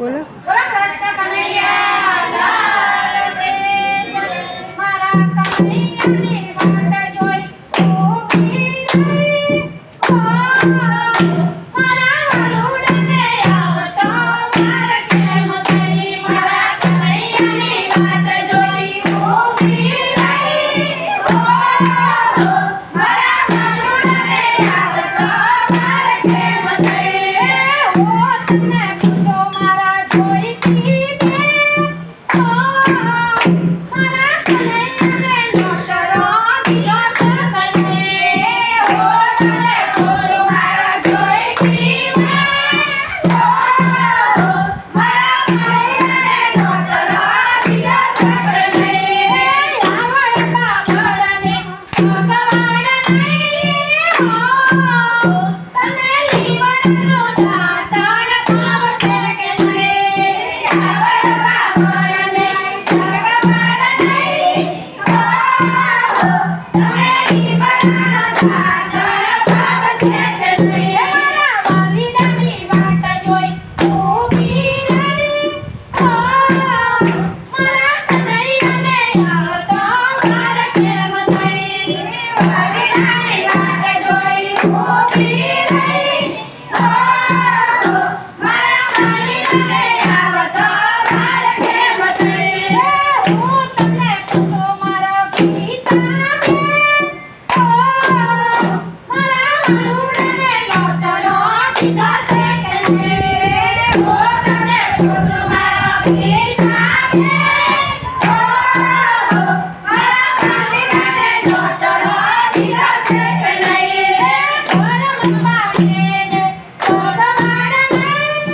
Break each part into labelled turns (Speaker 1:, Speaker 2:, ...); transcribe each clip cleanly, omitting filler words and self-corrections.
Speaker 1: બોલો
Speaker 2: બોલો કૃષ્ણ કનૈયા લાલ કી જય. મારા કનૈયાની વાટ જોઈ ઊભી રહી. મારા વરુડને આવતો વાર કેમ થઈ. મારા કનૈયાની વાટ જોઈ ઊભી રહી. મારા વરુડને આવતો વાર કેમ થઈ. તને પૂછો મારા જોઈતી બે. મારા કનૈયાને નોતરો દિવસ કરે. તને પૂછો મારા જોઈતી બે. મારા કનૈયાને નોતરો દિવસ કરે. આવડતા ઘરને ભગવાન નહીં. તને લીમડનું દાંતણ ભાવશે કે નહીં. આવડતા ઘરને ભગવાન નહીં. તને લીમડનું દાંતણ ભાવશે કે નહીં. મારા વાલીડાની વાટ જોઈ ઊભી રહી. મારા કનૈયાને આવતો વાર કેમ થઈ. વાલીડાની વાટ જોઈ ઊભી રહી. મારા વાલીડાને આવતો વાર કેમ થઈ. હું તને પૂછો મારા પિતા બે. મારા વરુડને નોતરો દીધો છે કે નહીં. હું તને પૂછો મારા પિતા બે. મારા વાલીડાને નોતરો દીધો છે કે નહીં. ધર્મમાં એને ભગવાન નહીં.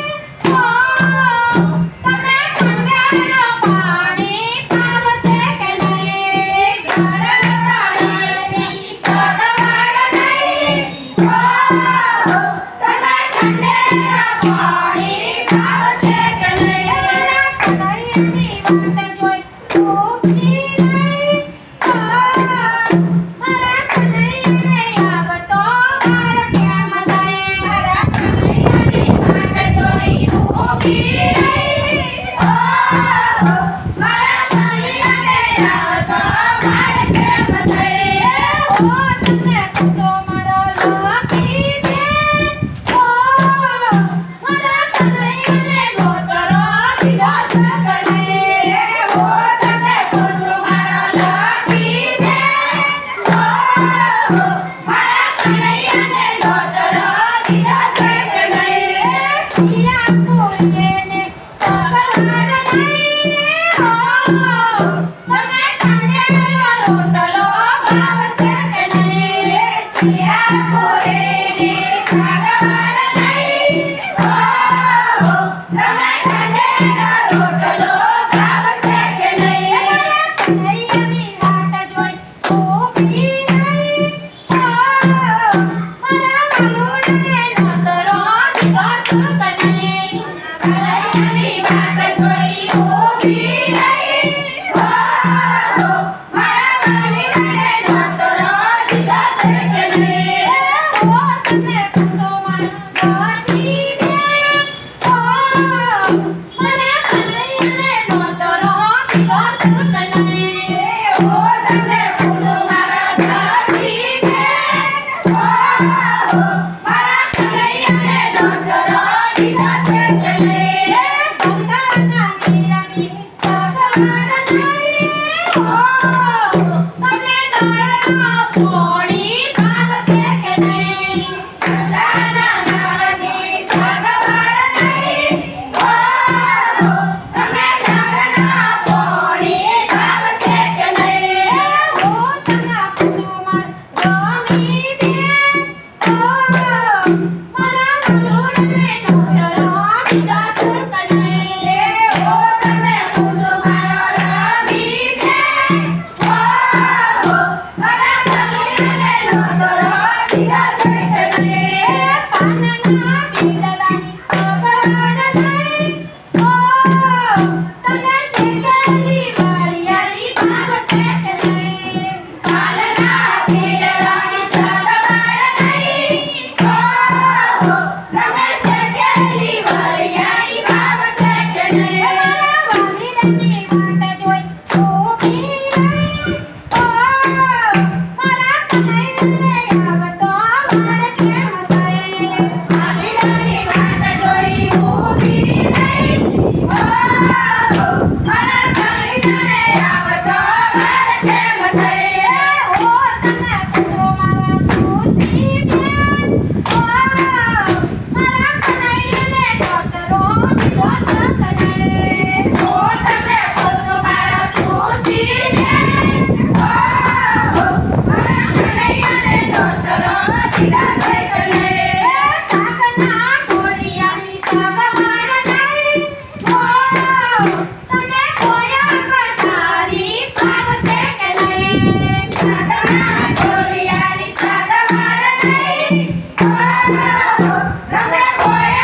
Speaker 2: તમે ગંગાનું પાણી પાવશે કે નહીં. ધર્મમાં એને ભગવાન નહીં. તમે ઠંડેરા પાણી પાવશે કે નહીં. કનૈયાની વાટ જોઈ ઊભી રહી. મારા કનૈયાને આવતો વાર કેમ થઈ. મારા કનૈયાની વાટ જોઈ ઊભી રહી. મારા કનૈયાને આવતો વાર કેમ થઈ. તને પૂછો મારા લકી બેન. મારા કનૈયાને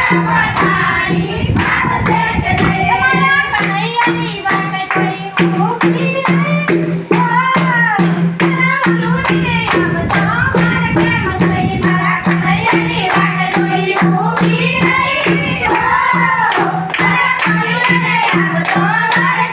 Speaker 2: પથારી ફાવશે કે નહીં? મારા કનૈયાની વાટ જોઈ ઊભી રહી. તારા લૂંટીને આવતો મારે કેમ થઈ? મારા કનૈયાની વાટ જોઈ ઊભી રહી. તારા કનૈયાને આવતો મારે